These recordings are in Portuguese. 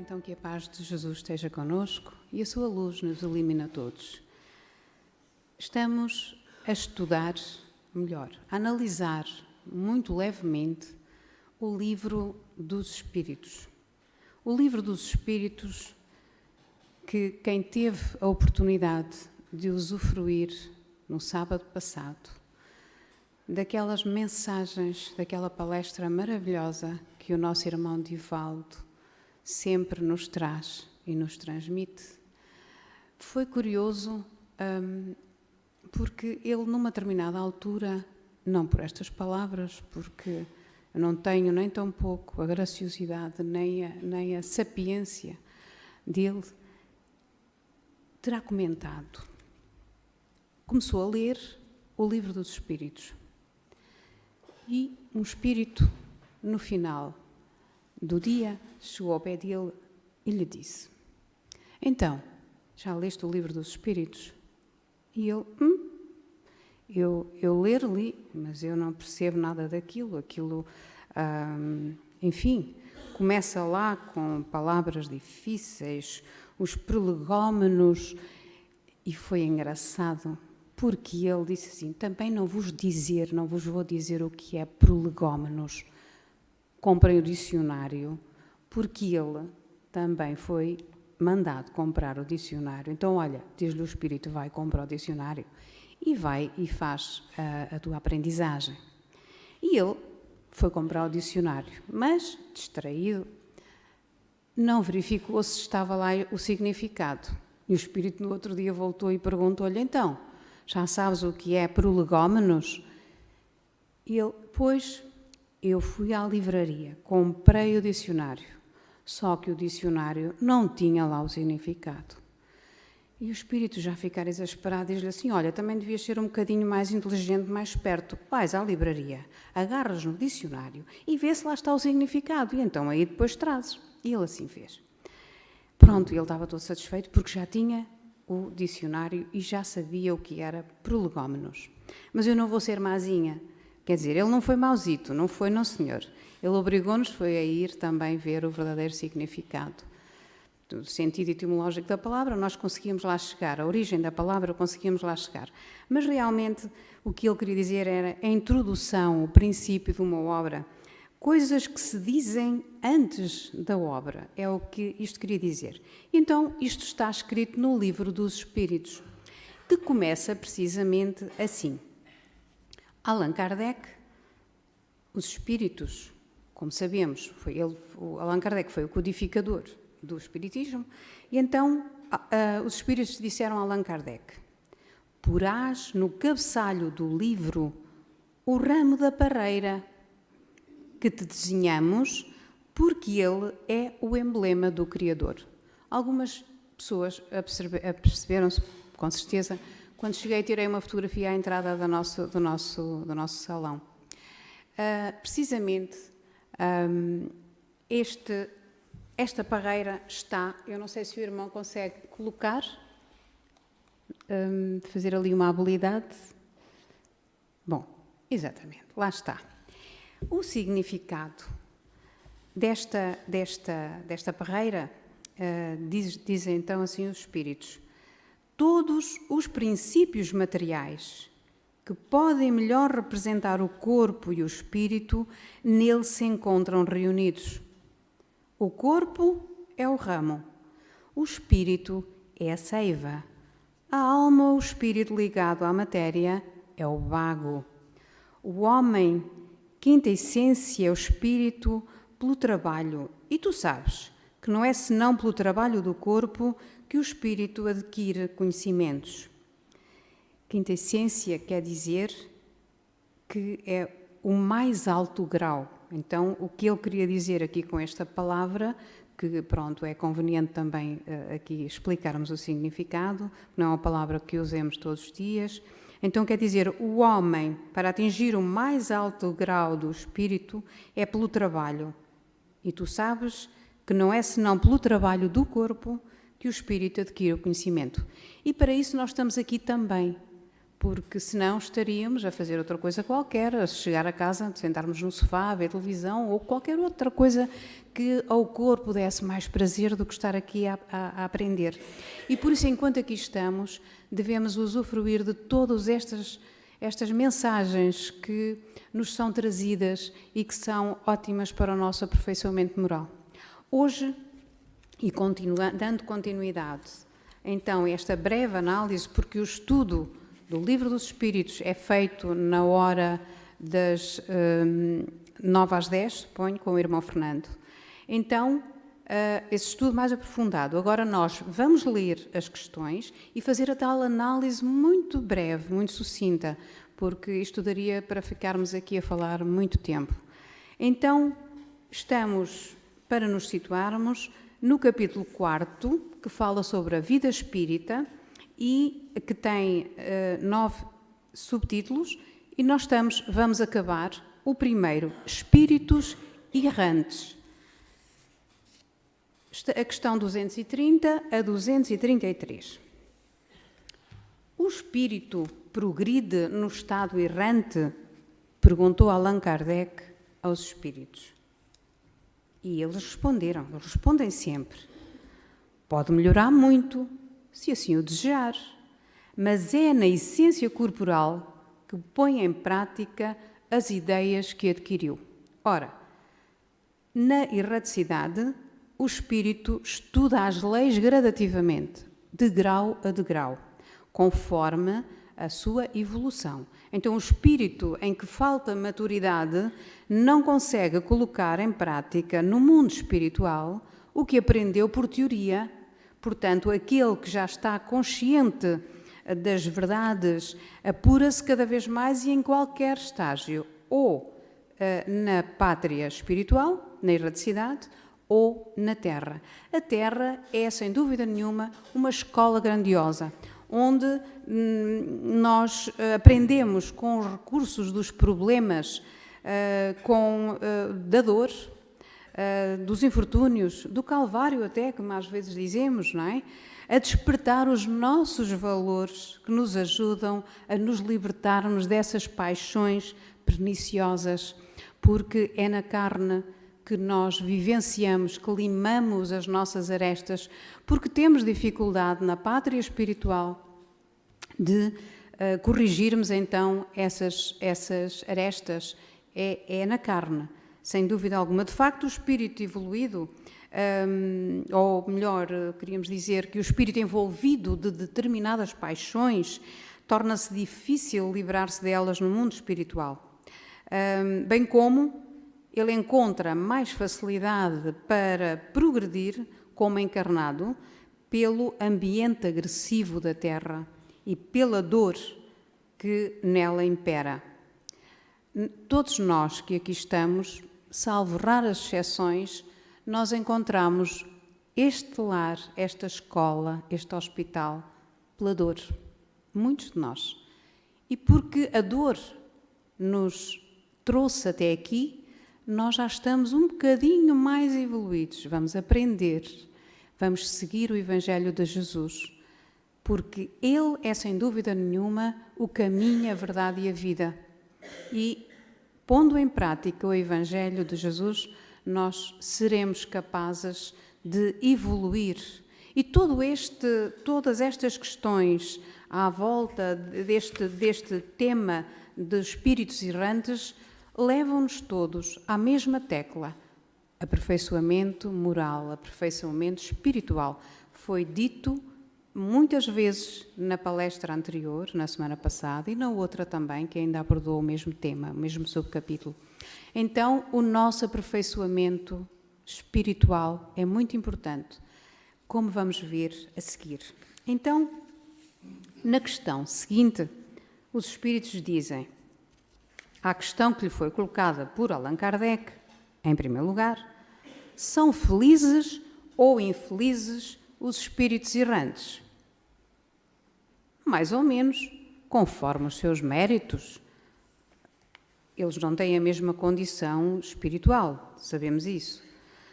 Então que a paz de Jesus esteja conosco e a sua luz nos ilumine a todos. Estamos a estudar, melhor, a analisar muito levemente o livro dos Espíritos. O livro dos Espíritos que quem teve a oportunidade de usufruir no sábado passado, daquelas mensagens, daquela palestra maravilhosa que o nosso irmão Divaldo sempre nos traz e nos transmite. Foi curioso porque ele, numa determinada altura, não por estas palavras, porque eu não tenho nem tão pouco a graciosidade nem a sapiência dele, terá comentado. Começou a ler o livro dos Espíritos. E um espírito, no final do dia, chegou ao pé dele e lhe disse: então, já leste o livro dos Espíritos? E ele, eu li, mas eu não percebo nada daquilo. Aquilo, enfim, começa lá com palavras difíceis, os prolegómenos, e foi engraçado, porque ele disse assim: também não vos vou dizer o que é prolegómenos. Comprem o dicionário, porque ele também foi mandado comprar o dicionário. Então, olha, diz-lhe o Espírito, vai comprar o dicionário e vai e faz a tua aprendizagem. E ele foi comprar o dicionário, mas, distraído, não verificou se estava lá o significado. E o Espírito no outro dia voltou e perguntou-lhe: então, já sabes o que é prolegómenos? E ele, pois, eu fui à livraria, comprei o dicionário, só que o dicionário não tinha lá o significado. E o Espírito, já ficar exasperado, diz-lhe assim: olha, também devias ser um bocadinho mais inteligente, mais esperto. Vais à livraria, agarras no dicionário e vê se lá está o significado, e então aí depois trazes. E ele assim fez. Pronto, ele estava todo satisfeito porque já tinha o dicionário e já sabia o que era prolegómenos. Mas eu não vou ser mazinha. Quer dizer, ele não foi mauzito, não foi, não senhor. Ele obrigou-nos foi a ir também ver o verdadeiro significado. Do sentido etimológico da palavra, nós conseguimos lá chegar. A origem da palavra, conseguimos lá chegar. Mas realmente o que ele queria dizer era a introdução, o princípio de uma obra. Coisas que se dizem antes da obra. É o que isto queria dizer. Então, isto está escrito no livro dos Espíritos, que começa precisamente assim. Allan Kardec, os Espíritos, como sabemos, Allan Kardec foi o codificador do Espiritismo, e então os Espíritos disseram a Allan Kardec: porás no cabeçalho do livro o ramo da parreira que te desenhamos, porque ele é o emblema do Criador. Algumas pessoas aperceberam-se, com certeza, quando cheguei, tirei uma fotografia à entrada do nosso salão. Precisamente, esta parreira está, eu não sei se o irmão consegue colocar, fazer ali uma habilidade. Bom, exatamente, lá está. O significado desta parreira, dizem então assim os Espíritos: todos os princípios materiais que podem melhor representar o corpo e o espírito, nele se encontram reunidos. O corpo é o ramo, o espírito é a seiva, a alma, o espírito ligado à matéria, é o vago. O homem, quinta essência, é o espírito pelo trabalho. E tu sabes que não é senão pelo trabalho do corpo que o espírito adquire conhecimentos. Quinta essência quer dizer que é o mais alto grau. Então, o que ele queria dizer aqui com esta palavra, que pronto, é conveniente também aqui explicarmos o significado, não é uma palavra que usemos todos os dias. Então, quer dizer, o homem, para atingir o mais alto grau do espírito, é pelo trabalho. E tu sabes que não é senão pelo trabalho do corpo que o espírito adquire o conhecimento. E para isso nós estamos aqui também, porque senão estaríamos a fazer outra coisa qualquer, a chegar a casa, sentarmos no sofá, a ver televisão ou qualquer outra coisa que ao corpo desse mais prazer do que estar aqui a aprender. E por isso, enquanto aqui estamos, devemos usufruir de todas estas mensagens que nos são trazidas e que são ótimas para o nosso aperfeiçoamento moral. Hoje, e dando continuidade, então, esta breve análise, porque o estudo do Livro dos Espíritos é feito na hora das 9 às 10, suponho, com o irmão Fernando. Então, esse estudo mais aprofundado. Agora nós vamos ler as questões e fazer a tal análise muito breve, muito sucinta, porque isto daria para ficarmos aqui a falar muito tempo. Então, estamos, para nos situarmos, no capítulo 4, que fala sobre a vida espírita e que tem 9 subtítulos, e nós vamos acabar o primeiro, Espíritos Errantes. A questão 230 a 233. O espírito progride no estado errante? Perguntou Allan Kardec aos espíritos. E eles respondem sempre. Pode melhorar muito, se assim o desejar, mas é na essência corporal que põe em prática as ideias que adquiriu. Ora, na erraticidade, o espírito estuda as leis gradativamente, de grau a degrau, conforme a sua evolução. Então, o espírito em que falta maturidade não consegue colocar em prática no mundo espiritual o que aprendeu por teoria. Portanto, aquele que já está consciente das verdades apura-se cada vez mais e em qualquer estágio, ou na pátria espiritual, na erraticidade, ou na Terra. A Terra é, sem dúvida nenhuma, uma escola grandiosa, onde nós aprendemos com os recursos dos problemas, da dor, dos infortúnios, do calvário até, como às vezes dizemos, não é? A despertar os nossos valores que nos ajudam a nos libertarmos dessas paixões perniciosas, porque é na carne que nós vivenciamos, que limamos as nossas arestas, porque temos dificuldade na pátria espiritual de corrigirmos então essas arestas. É na carne, sem dúvida alguma. De facto, o espírito evoluído, ou melhor, queríamos dizer que o espírito envolvido de determinadas paixões torna-se difícil livrar-se delas no mundo espiritual. Bem como ele encontra mais facilidade para progredir como encarnado pelo ambiente agressivo da Terra e pela dor que nela impera. Todos nós que aqui estamos, salvo raras exceções, nós encontramos este lar, esta escola, este hospital, pela dor. Muitos de nós. E porque a dor nos trouxe até aqui, nós já estamos um bocadinho mais evoluídos. Vamos aprender, vamos seguir o Evangelho de Jesus, porque Ele é, sem dúvida nenhuma, o caminho, a verdade e a vida. E, pondo em prática o Evangelho de Jesus, nós seremos capazes de evoluir. E todas estas questões à volta deste tema dos espíritos errantes levam-nos todos à mesma tecla: aperfeiçoamento moral, aperfeiçoamento espiritual. Foi dito muitas vezes na palestra anterior, na semana passada, e na outra também, que ainda abordou o mesmo tema, o mesmo subcapítulo. Então, o nosso aperfeiçoamento espiritual é muito importante, como vamos ver a seguir. Então, na questão seguinte, os espíritos dizem: à questão que lhe foi colocada por Allan Kardec, em primeiro lugar, são felizes ou infelizes os espíritos errantes? Mais ou menos, conforme os seus méritos. Eles não têm a mesma condição espiritual, sabemos isso.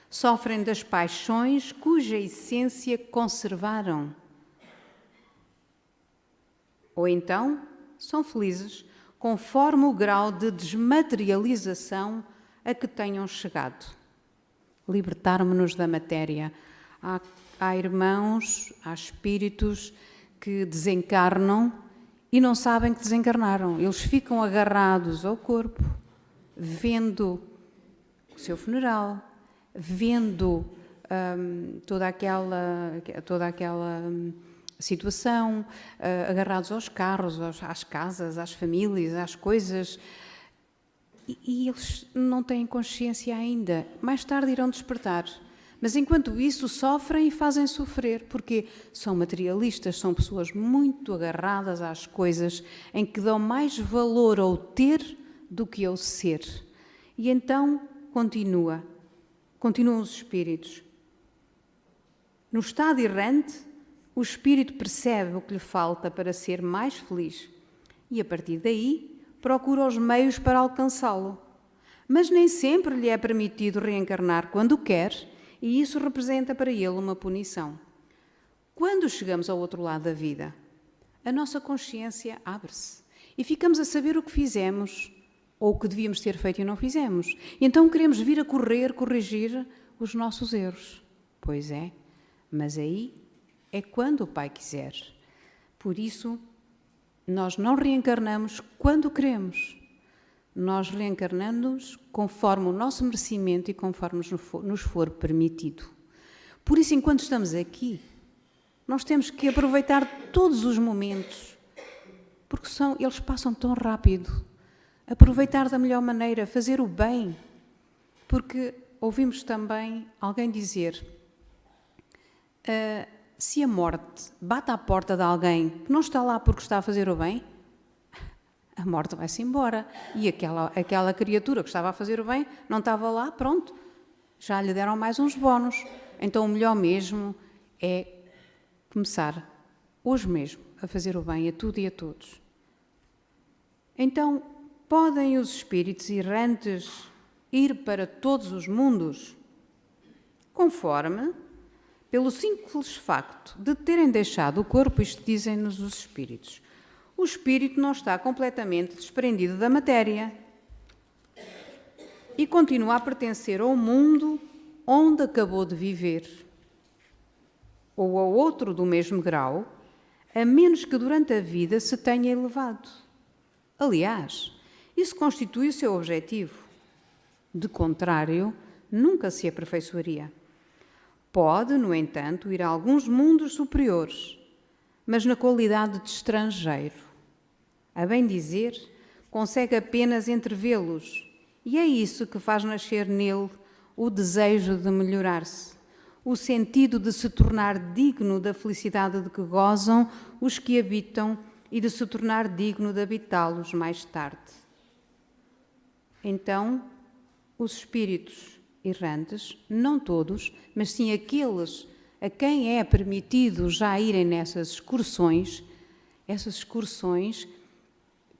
Sofrem das paixões cuja essência conservaram. Ou então, são felizes conforme o grau de desmaterialização a que tenham chegado. Libertar-me-nos da matéria. Há irmãos, há espíritos que desencarnam e não sabem que desencarnaram. Eles ficam agarrados ao corpo, vendo o seu funeral, vendo toda aquela situação, agarrados aos carros, às casas, às famílias, às coisas, e eles não têm consciência ainda. Mais tarde irão despertar, mas enquanto isso sofrem e fazem sofrer, porque são materialistas, são pessoas muito agarradas às coisas, em que dão mais valor ao ter do que ao ser. E então continuam os espíritos. No estado errante, o espírito percebe o que lhe falta para ser mais feliz e, a partir daí, procura os meios para alcançá-lo. Mas nem sempre lhe é permitido reencarnar quando quer, e isso representa para ele uma punição. Quando chegamos ao outro lado da vida, a nossa consciência abre-se e ficamos a saber o que fizemos ou o que devíamos ter feito e não fizemos. E então queremos vir a corrigir os nossos erros. Pois é, mas aí é quando o Pai quiser. Por isso, nós não reencarnamos quando queremos. Nós reencarnamos conforme o nosso merecimento e conforme nos for permitido. Por isso, enquanto estamos aqui, nós temos que aproveitar todos os momentos, porque eles passam tão rápido. Aproveitar da melhor maneira, fazer o bem, porque ouvimos também alguém dizer: se a morte bate à porta de alguém que não está lá porque está a fazer o bem, a morte vai-se embora. E aquela criatura que estava a fazer o bem não estava lá, pronto, já lhe deram mais uns bónus. Então o melhor mesmo é começar hoje mesmo a fazer o bem a tudo e a todos. Então, podem os espíritos errantes ir para todos os mundos? Conforme, pelo simples facto de terem deixado o corpo, isto dizem-nos os espíritos, o espírito não está completamente desprendido da matéria e continua a pertencer ao mundo onde acabou de viver, ou ao outro do mesmo grau, a menos que durante a vida se tenha elevado. Aliás, isso constitui o seu objetivo. De contrário, nunca se aperfeiçoaria. Pode, no entanto, ir a alguns mundos superiores, mas na qualidade de estrangeiro. A bem dizer, consegue apenas entrevê-los, e é isso que faz nascer nele o desejo de melhorar-se, o sentido de se tornar digno da felicidade de que gozam os que habitam e de se tornar digno de habitá-los mais tarde. Então, os espíritos errantes, não todos, mas sim aqueles a quem é permitido já irem nessas excursões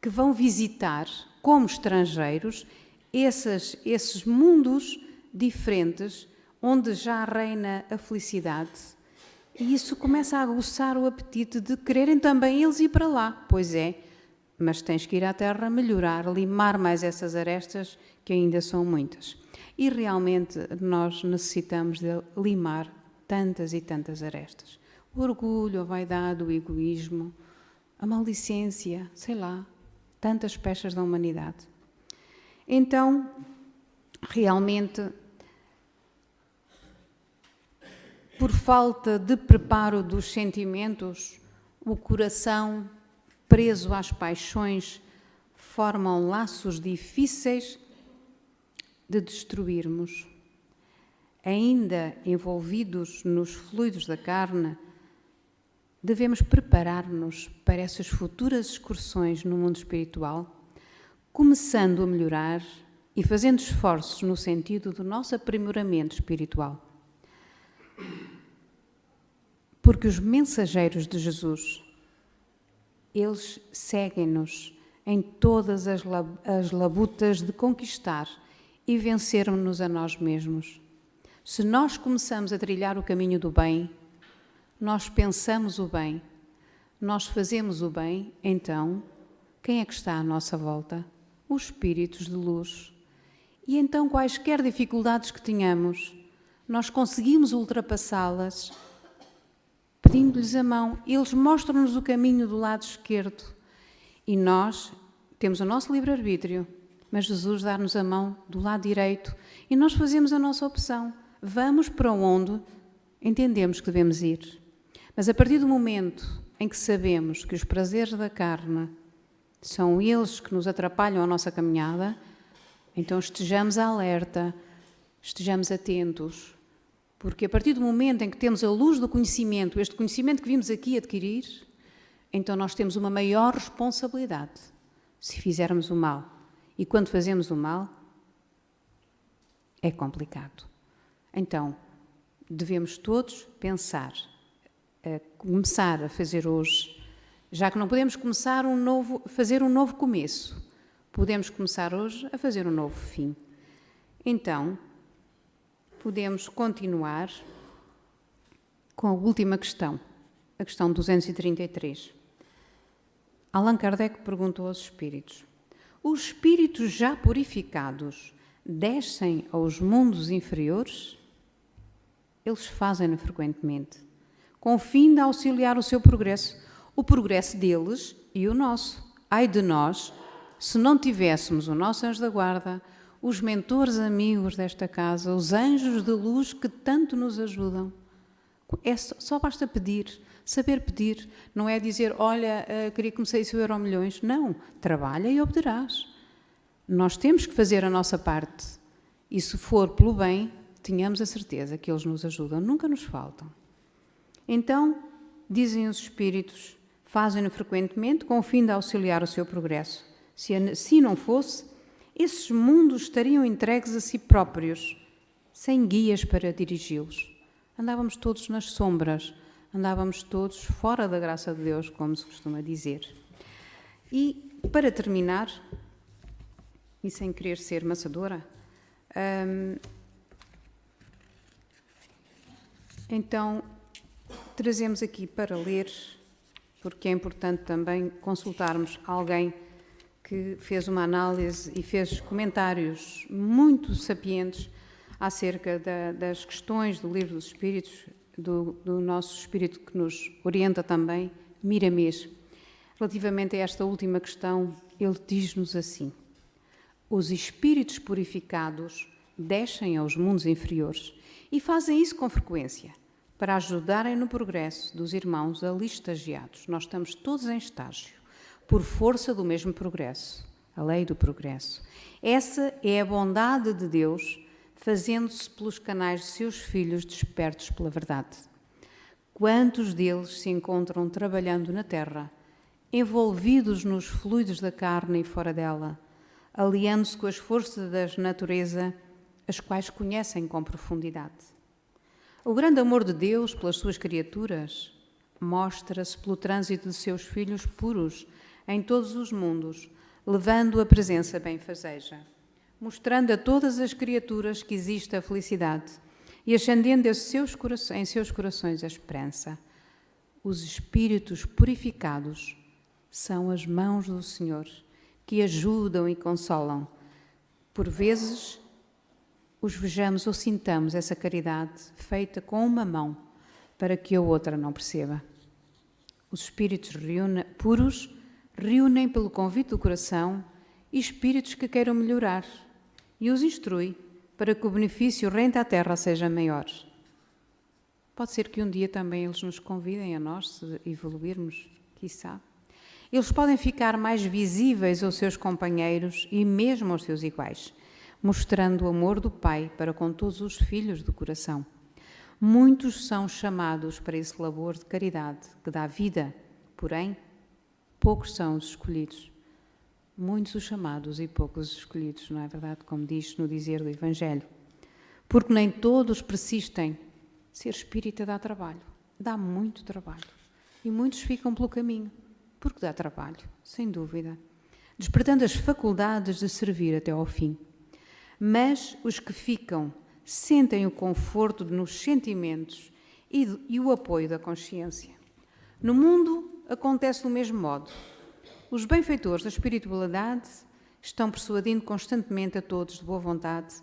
que vão visitar, como estrangeiros, esses mundos diferentes, onde já reina a felicidade. E isso começa a aguçar o apetite de quererem também eles ir para lá. Pois é, mas tens que ir à Terra melhorar, limar mais essas arestas, que ainda são muitas. E realmente nós necessitamos de limar tantas e tantas arestas. O orgulho, a vaidade, o egoísmo, a maldicência, sei lá, tantas pechas da humanidade. Então, realmente, por falta de preparo dos sentimentos, o coração, preso às paixões, formam laços difíceis de destruirmos. Ainda envolvidos nos fluidos da carne, devemos preparar-nos para essas futuras excursões no mundo espiritual, começando a melhorar e fazendo esforços no sentido do nosso aprimoramento espiritual. Porque os mensageiros de Jesus, eles seguem-nos em todas as labutas de conquistar e vencermos-nos a nós mesmos. Se nós começamos a trilhar o caminho do bem, nós pensamos o bem, nós fazemos o bem, então Quem é que está à nossa volta? Os espíritos de luz. E então, quaisquer dificuldades que tenhamos, nós conseguimos ultrapassá-las pedindo-lhes a mão. Eles mostram-nos o caminho do lado esquerdo e nós temos o nosso livre-arbítrio, mas Jesus dá-nos a mão do lado direito e nós fazemos a nossa opção. Vamos para onde entendemos que devemos ir. Mas a partir do momento em que sabemos que os prazeres da carne são eles que nos atrapalham a nossa caminhada, então estejamos alerta, estejamos atentos, porque a partir do momento em que temos a luz do conhecimento, este conhecimento que vimos aqui adquirir, então nós temos uma maior responsabilidade se fizermos o mal. E quando fazemos o mal, é complicado. Então, devemos todos pensar, começar a fazer hoje, já que não podemos fazer um novo começo, podemos começar hoje a fazer um novo fim. Então, podemos continuar com a última questão, a questão 233. Allan Kardec perguntou aos espíritos: os espíritos já purificados descem aos mundos inferiores? Eles fazem-no frequentemente, com o fim de auxiliar o seu progresso, o progresso deles e o nosso. Ai de nós, se não tivéssemos o nosso anjo da guarda, os mentores amigos desta casa, os anjos de luz que tanto nos ajudam. Só basta pedir, saber pedir. Não é dizer, olha, queria que me saísse o Euromilhões. Não, trabalha e obterás. Nós temos que fazer a nossa parte. E se for pelo bem, tenhamos a certeza que eles nos ajudam, nunca nos faltam. Então, dizem os espíritos, fazem-no frequentemente com o fim de auxiliar o seu progresso. Se assim não fosse, esses mundos estariam entregues a si próprios, sem guias para dirigi-los. Andávamos todos nas sombras, andávamos todos fora da graça de Deus, como se costuma dizer. E, para terminar, e sem querer ser maçadora, então, trazemos aqui para ler, porque é importante também consultarmos alguém que fez uma análise e fez comentários muito sapientes acerca das questões do Livro dos Espíritos, do nosso espírito que nos orienta também, Miramês. Relativamente a esta última questão, ele diz-nos assim: os espíritos purificados descem aos mundos inferiores e fazem isso com frequência, para ajudarem no progresso dos irmãos ali estagiados. Nós estamos todos em estágio, por força do mesmo progresso, a lei do progresso. Essa é a bondade de Deus, fazendo-se pelos canais de seus filhos despertos pela verdade. Quantos deles se encontram trabalhando na terra, envolvidos nos fluidos da carne e fora dela, aliando-se com as forças da natureza, as quais conhecem com profundidade. O grande amor de Deus pelas suas criaturas mostra-se pelo trânsito de seus filhos puros em todos os mundos, levando a presença benfazeja, mostrando a todas as criaturas que existe a felicidade e acendendo em seus corações a esperança. Os espíritos purificados são as mãos do Senhor, que ajudam e consolam. Por vezes, os vejamos ou sintamos essa caridade feita com uma mão, para que a outra não perceba. Os espíritos puros reúnem pelo convite do coração espíritos que queiram melhorar e os instrui para que o benefício rente à terra seja maior. Pode ser que um dia também eles nos convidem a nós, se evoluirmos, quiçá. Eles podem ficar mais visíveis aos seus companheiros e mesmo aos seus iguais, mostrando o amor do Pai para com todos os filhos do coração. Muitos são chamados para esse labor de caridade que dá vida, porém, poucos são os escolhidos. Muitos os chamados e poucos os escolhidos, não é verdade? Como diz no dizer do Evangelho. Porque nem todos persistem. Ser espírita dá trabalho, dá muito trabalho. E muitos ficam pelo caminho, porque dá trabalho, sem dúvida. Despertando as faculdades de servir até ao fim. Mas os que ficam sentem o conforto nos sentimentos e o apoio da consciência. No mundo acontece do mesmo modo. Os benfeitores da espiritualidade estão persuadindo constantemente a todos de boa vontade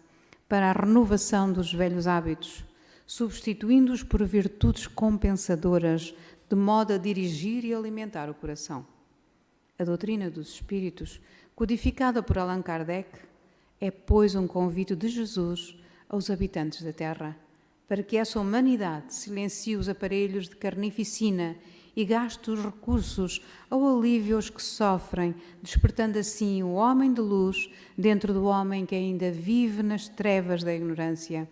para a renovação dos velhos hábitos, substituindo-os por virtudes compensadoras, de modo a dirigir e alimentar o coração. A doutrina dos espíritos, codificada por Allan Kardec, é, pois, um convite de Jesus aos habitantes da Terra, para que essa humanidade silencie os aparelhos de carnificina e gaste os recursos ao alívio aos que sofrem, despertando assim o homem de luz dentro do homem que ainda vive nas trevas da ignorância.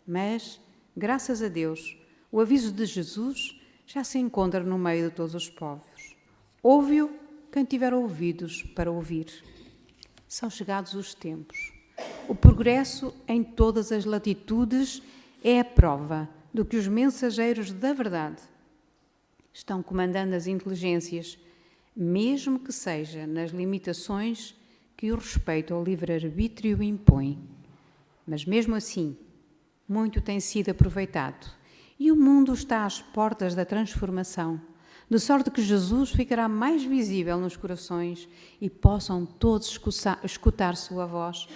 Mas, graças a Deus, o aviso de Jesus já se encontra no meio de todos os povos. Ouve-o quem tiver ouvidos para ouvir. São chegados os tempos. O progresso em todas as latitudes é a prova do que os mensageiros da verdade estão comandando as inteligências, mesmo que seja nas limitações que o respeito ao livre-arbítrio impõe. Mas mesmo assim, muito tem sido aproveitado e o mundo está às portas da transformação, de sorte que Jesus ficará mais visível nos corações e possam todos escutar sua voz.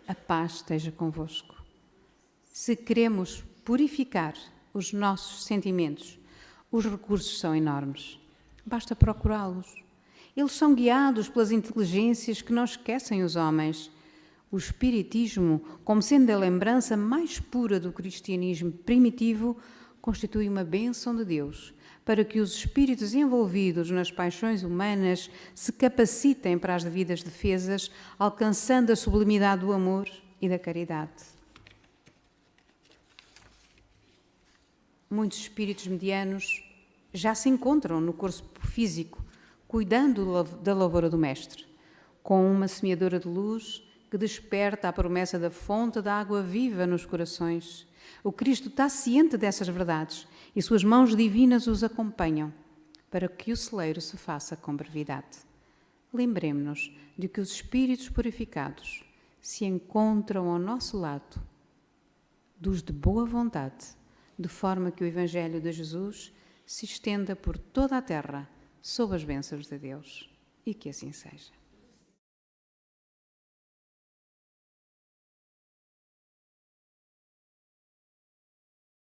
A paz esteja convosco. Se queremos purificar os nossos sentimentos, os recursos são enormes. Basta procurá-los. Eles são guiados pelas inteligências que não esquecem os homens. O Espiritismo, como sendo a lembrança mais pura do cristianismo primitivo, constitui uma bênção de Deus, para que os espíritos envolvidos nas paixões humanas se capacitem para as devidas defesas, alcançando a sublimidade do amor e da caridade. Muitos espíritos medianos já se encontram no corpo físico, cuidando da lavoura do Mestre, com uma semeadora de luz que desperta a promessa da fonte da água viva nos corações. O Cristo está ciente dessas verdades e suas mãos divinas os acompanham para que o celeiro se faça com brevidade. Lembremos-nos de que os espíritos purificados se encontram ao nosso lado, dos de boa vontade, de forma que o Evangelho de Jesus se estenda por toda a terra sob as bênçãos de Deus. E que assim seja.